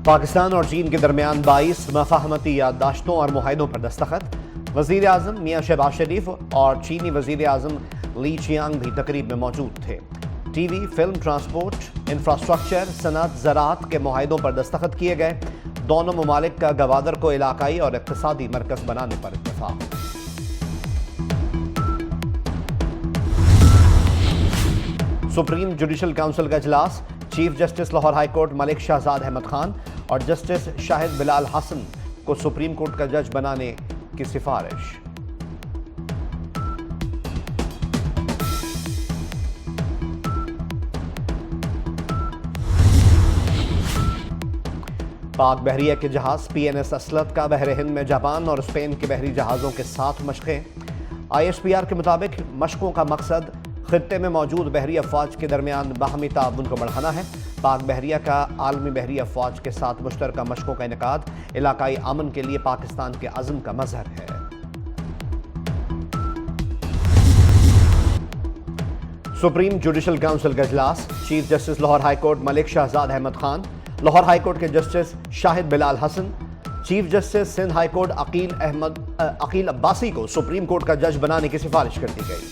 پاکستان اور چین کے درمیان 22 مفاہمتی یادداشتوں اور معاہدوں پر دستخط۔ وزیر اعظم میاں شہباز شریف اور چینی وزیر اعظم لی چیانگ بھی تقریب میں موجود تھے۔ T V, film, transport, infrastructure, صنعت، زراعت کے معاہدوں پر دستخط کیے گئے۔ دونوں ممالک کا گوادر کو علاقائی اور اقتصادی مرکز بنانے پر اتفاق۔ سپریم جوڈیشل کونسل کا اجلاس۔ Chief justice Lahore high court Malik Shahzad Ahmad Khan اور جسٹس شاہد بلال حسن کو سپریم کورٹ کا جج بنانے کی سفارش۔ پاک بحریہ کے جہاز پی این ایس اسلط کا بحر ہند میں جاپان اور اسپین کے بحری جہازوں کے ساتھ مشقیں۔ آئی ایس پی آر کے مطابق مشقوں کا مقصد خطے میں موجود بحری افواج کے درمیان باہمی تعاون کو بڑھانا ہے۔ پاک بحریہ کا عالمی بحری افواج کے ساتھ مشترکہ مشقوں کا انعقاد علاقائی امن کے لیے پاکستان کے عزم کا مظہر ہے۔ سپریم جوڈیشل کونسل کا اجلاس۔ Chief justice Lahore high court Malik Shahzad Ahmad Khan, Lahore high court کے justice Shahid Bilal Hassan, chief justice Sindh high court Aqeel Abbasi کو سپریم کورٹ کا جج بنانے کی سفارش کر دی گئی۔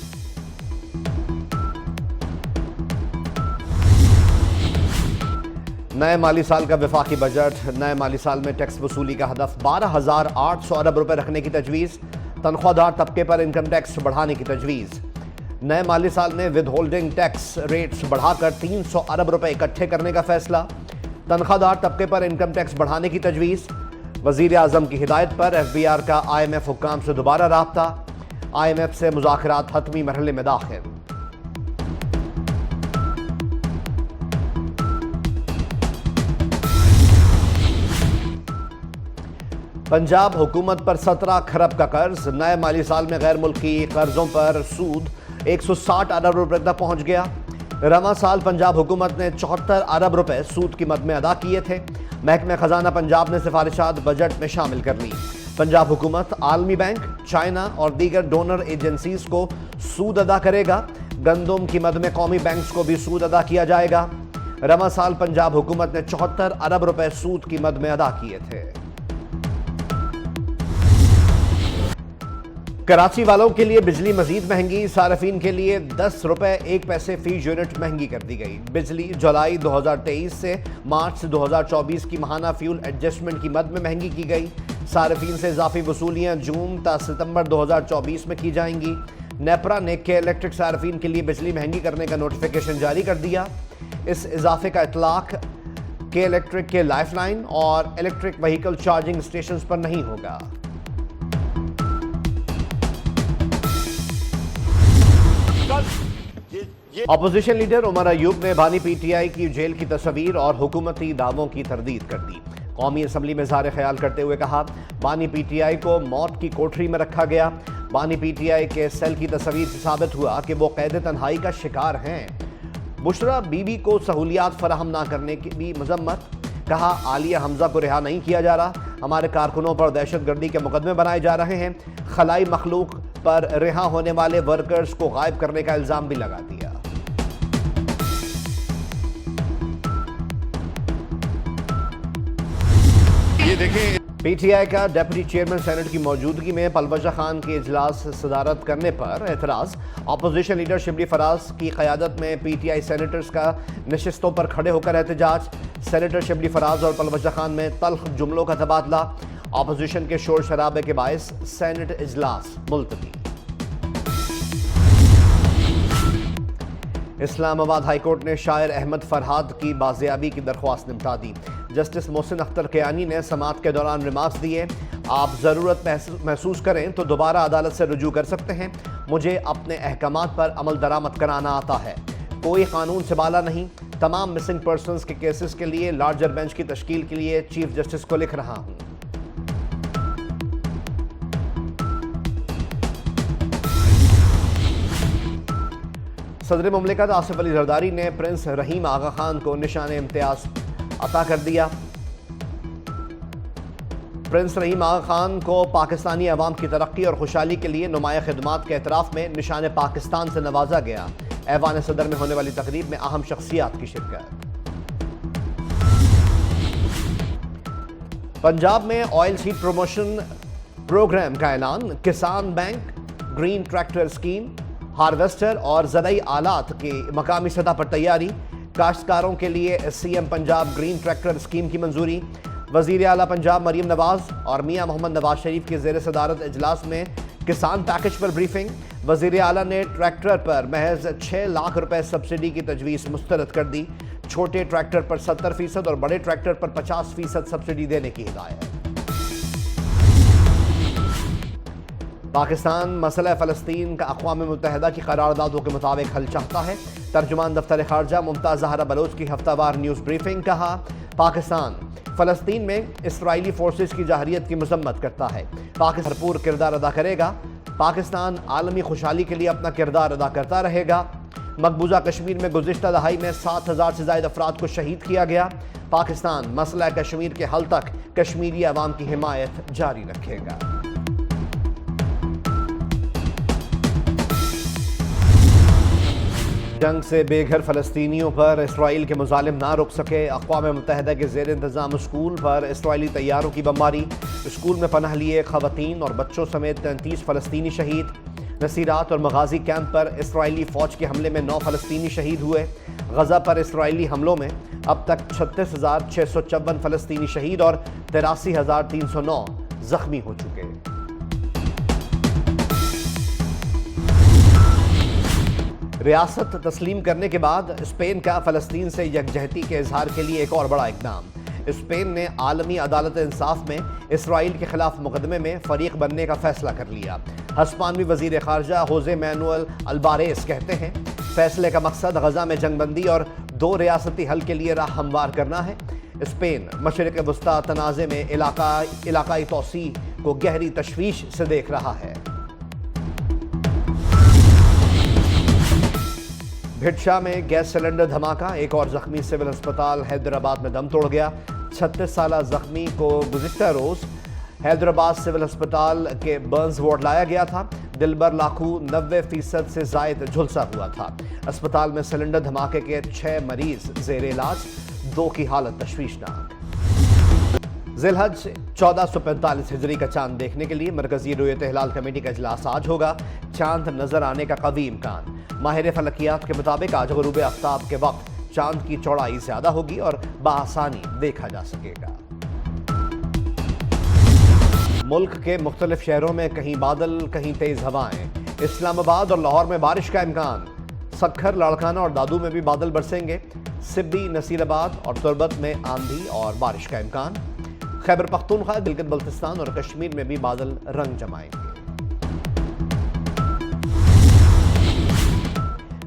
نئے مالی سال کا وفاقی بجٹ۔ نئے مالی سال میں ٹیکس وصولی کا ہدف 12,800 ارب روپے رکھنے کی تجویز۔ تنخواہ دار طبقے پر انکم ٹیکس بڑھانے کی تجویز۔ نئے مالی سال میں ود ہولڈنگ ٹیکس ریٹس بڑھا کر 300 ارب روپے اکٹھے کرنے کا فیصلہ۔ تنخواہ دار طبقے پر انکم ٹیکس بڑھانے کی تجویز۔ وزیر اعظم کی ہدایت پر ایف بی آر کا آئی ایم ایف حکام سے دوبارہ رابطہ۔ آئی ایم ایف سے مذاکرات حتمی مرحلے میں داخل۔ پنجاب حکومت پر 17 کھرب کا قرض۔ نئے مالی سال میں غیر ملکی قرضوں پر سود 160 ارب روپے تک پہنچ گیا۔ رواں سال پنجاب حکومت نے 74 ارب روپے سود کی مد میں ادا کیے تھے۔ محکمہ خزانہ پنجاب نے سفارشات بجٹ میں شامل کر لی۔ پنجاب حکومت عالمی بینک، چائنا اور دیگر ڈونر ایجنسیز کو سود ادا کرے گا۔ گندم کی مد میں قومی بینکس کو بھی سود ادا کیا جائے گا۔ رواں سال پنجاب حکومت نے 74 ارب روپے سود کی مد میں ادا کیے تھے۔ کراچی والوں کے لیے بجلی مزید مہنگی۔ صارفین کے لیے 10 روپے 1 پیسے فی یونٹ مہنگی کر دی گئی۔ بجلی جولائی 2023 سے مارچ 2024 کی ماہانہ فیول ایڈجسٹمنٹ کی مد میں مہنگی کی گئی۔ صارفین سے اضافی وصولیاں جون تا ستمبر 2024 میں کی جائیں گی۔ نیپرا نے کے الیکٹرک صارفین کے لیے بجلی مہنگی کرنے کا نوٹیفیکیشن جاری کر دیا۔ اس اضافے کا اطلاق کے الیکٹرک کے لائف لائن اور الیکٹرک وہیکل چارجنگ اسٹیشنز پر نہیں ہوگا۔ اپوزیشن لیڈر عمر ایوب نے بانی پی ٹی آئی کی جیل کی تصاویر اور حکومتی دعووں کی تردید کر دی۔ قومی اسمبلی میں اظہار خیال کرتے ہوئے کہا، بانی پی ٹی آئی کو موت کی کوٹری میں رکھا گیا۔ بانی پی ٹی آئی کے سیل کی تصاویر سے ثابت ہوا کہ وہ قید تنہائی کا شکار ہیں۔ بشرا بی بی کو سہولیات فراہم نہ کرنے کی بھی مذمت۔ کہا، عالیہ حمزہ کو رہا نہیں کیا جا رہا۔ ہمارے کارکنوں پر دہشت گردی کے مقدمے بنائے جا رہے ہیں۔ خلائی مخلوق پر رہا ہونے والے ورکرز کو غائب کرنے کا الزام بھی لگا دیا۔ پی ٹی آئی کا ڈیپٹی چیئرمین سینٹ کی موجودگی میں پلوشہ خان کی اجلاس صدارت کرنے پر اعتراض۔ اپوزیشن لیڈر شبلی فراز کی قیادت میں پی ٹی آئی سینیٹرز کا نشستوں پر کھڑے ہو کر احتجاج۔ سینیٹر شبلی فراز اور پلوشہ خان میں تلخ جملوں کا تبادلہ۔ اپوزیشن کے شور شرابے کے باعث سینٹ اجلاس ملتوی۔ اسلام آباد ہائی کورٹ نے شاعر احمد فرحاد کی بازیابی کی درخواست نمٹا دی۔ جسٹس محسن اختر کیانی نے سماعت کے دوران ریمارکس دیے، آپ ضرورت محسوس کریں تو دوبارہ عدالت سے رجوع کر سکتے ہیں۔ مجھے اپنے احکامات پر عمل درآمد کرانا آتا ہے، کوئی قانون سے بالا نہیں۔ تمام مسنگ پرسنز کے کیسز کے لیے لارجر بینچ کی تشکیل کے لیے چیف جسٹس کو لکھ رہا ہوں۔ صدر مملکت آصف علی زرداری نے پرنس رحیم آغا خان کو نشان امتیاز عطا کر دیا۔ پرنس رحیم آغا خان کو پاکستانی عوام کی ترقی اور خوشحالی کے لیے نمایاں خدمات کے اعتراف میں نشان پاکستان سے نوازا گیا۔ ایوان صدر میں ہونے والی تقریب میں اہم شخصیات کی شرکت۔ पंजाब में ऑयल सीड प्रमोशन प्रोग्राम का ऐलान। किसान bank, green tractor scheme, harvester और ज़राई आलात की मकामी सतह पर तैयारी। काश्तकारों के लिए CM Punjab green tractor scheme की मंजूरी। वज़ीर आला पंजाब मरीम नवाज और मियां मोहम्मद नवाज शरीफ के ज़ेर सदारत इजलास में किसान पैकेज पर ब्रीफिंग। वज़ीर आला ने ट्रैक्टर पर महज 6 लाख रुपए सब्सिडी की तजवीज़ मुस्तरद कर दी। छोटे ट्रैक्टर पर 70% और बड़े ट्रैक्टर पर 50% सब्सिडी देने की हिदायत। पाकिस्तान मसला फ़लस्तीन का अक़वाम मुत्तहिदा की करारदादों के मुताबिक हल चाहता है। तर्जुमान दफ्तर ख़ारजा मुमताज़ ज़हरा बलोच की हफ्तावार न्यूज़ ब्रीफिंग। कहा, पाकिस्तान फ़लस्तीन में इसराइली फोर्सेस की जहरीत की मज़म्मत करता है। पाकिस्तान भरपूर किरदार अदा करेगा। पाकिस्तान आलमी खुशहाली के लिए अपना किरदार अदा करता रहेगा। मकबूजा कश्मीर में गुज़िश्ता दहाई में 7,000 से ज़ायद अफराद को शहीद किया गया। पाकिस्तान मसला कश्मीर के हल तक कश्मीरी अवाम की हिमायत जारी रखेगा। जंग से बेघर फ़लस्तीनियों पर इसराइल के मुजालिम ना रुक सके। अक़वाम मुत्तहिदा के ज़ेर इंतज़ाम स्कूल पर इसराइली तैयारों की बमबारी। स्कूल में पनाह लिए ख़वातीन और बच्चों समेत 33 फ़लस्तीनी शहीद। नसीरात और मगाज़ी कैंप पर इसराइली फ़ौज के हमले में 9 फ़लस्तीनी शहीद हुए। गज़ा पर इसराइली हमलों में अब तक 36,654 फ़लस्तीनी शहीद और 83,309 ज़ख्मी हो चुके। रियासत तस्लीम करने के बाद स्पेन का फ़लस्तीन से यकजहती के इजहार के लिए एक और बड़ा इक़दाम। स्पेन ने आलमी अदालत इंसाफ में इसराइल के खिलाफ मुकदमे में फ़रीक बनने का फ़ैसला कर लिया। हस्पानवी वज़ीर ख़ारजा होज़े मैनुअल अल्बारेस कहते हैं, फ़ैसले का मकसद गज़ा में जंगबंदी और 2 रियासती हल के लिए राह हमवार करना है। स्पेन मशरिक़ वस्ता तनाज़े में इलाकाई तौसी को गहरी तशवीश से देख रहा है। भिटशा में गैस सिलेंडर धमाका, एक और ज़ख्मी। सिविल अस्पताल हैदराबाद में दम तोड़ गया। 36 साला ज़ख्मी को गुज़िश्ता रोज़ हैदराबाद सिविल अस्पताल के बर्न्स वार्ड लाया गया था। दिलबर लाखू 90% से ज़ायद झुलसा हुआ था। अस्पताल में सिलेंडर धमाके के 6 मरीज ज़ेर इलाज, 2 की हालत तशवीशनाक। ज़िलहज 1445 हिजरी का चांद देखने के लिए मरकज़ी रुयत हिलाल कमेटी का इजलास आज होगा। चांद नजर आने का कवी इम्कान। माहिर फलकियात के मुताबिक आज ग़ुरूब आफ्ताब के वक्त चांद की चौड़ाई ज़्यादा होगी और बआसानी देखा जा सकेगा। मुल्क के मुख्तलिफ शहरों में कहीं बादल, कहीं तेज हवाएं। इस्लामाबाद और लाहौर में बारिश का इम्कान। सक्खर, लाड़काना और दादू में भी बादल बरसेंगे। सिब्बी, नसीराबाद और तुरबत में आंधी और बारिश का इम्कान। खैबर पख्तूनख्वा, गिलगित बल्तिस्तान और कश्मीर में भी बादल रंग जमाएंगे।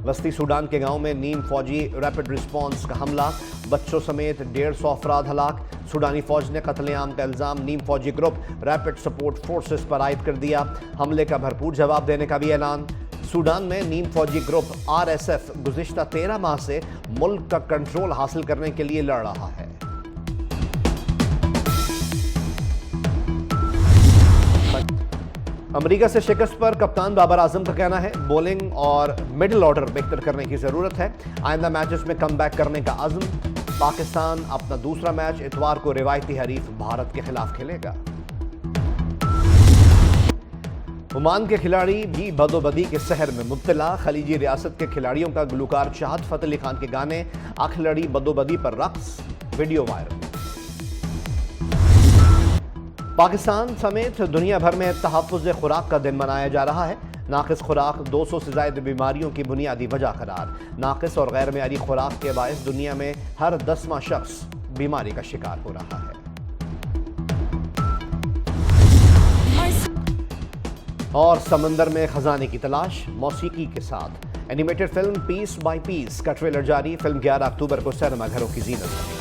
वस्ती सूडान के गांव में नीम फौजी रैपिड रिस्पांस का हमला, बच्चों समेत 150 अफराद हलाक। सूडानी फौज ने कत्लेआम का इल्ज़ाम नीम फौजी ग्रुप रैपिड सपोर्ट फोर्सेस पर आयद कर दिया। हमले का भरपूर जवाब देने का भी ऐलान। सूडान में नीम फौजी ग्रुप RSF गुज़िश्ता 13 माह से मुल्क का कंट्रोल हासिल करने के लिए लड़ रहा है। अमेरिका से शिकस्त पर कप्तान बाबर आजम का कहना है, बॉलिंग और मिडिल ऑर्डर बेहतर करने की ज़रूरत है। आइंदा मैचेस में कम बैक करने का अज़्म। पाकिस्तान अपना दूसरा मैच इतवार को रिवायती हरीफ भारत के खिलाफ खेलेगा। ओमान के खिलाड़ी भी बदोबदी के सहर में मुब्तला। खलीजी रियासत के खिलाड़ियों का गुलकार शाहद फ़तेह अली खान के गाने आँख लड़ी बदोबदी पर रक्स, वीडियो वायरल। पाकिस्तान समेत दुनिया भर में तहफ़्फ़ुज़ खुराक का दिन मनाया जा रहा है। नाक़िस खुराक 200 से ज़ायद बीमारियों की बुनियादी वजह करार। नाक़िस और गैर मेयारी खुराक के बायस दुनिया में हर 10वां शख्स बीमारी का शिकार हो रहा है। और समंदर में खजाने की तलाश, मौसीकी के साथ animated film piece by piece का ट्रेलर जारी। फिल्म 11 अक्टूबर को सिनेमा घरों की ज़ीनत बनेगी।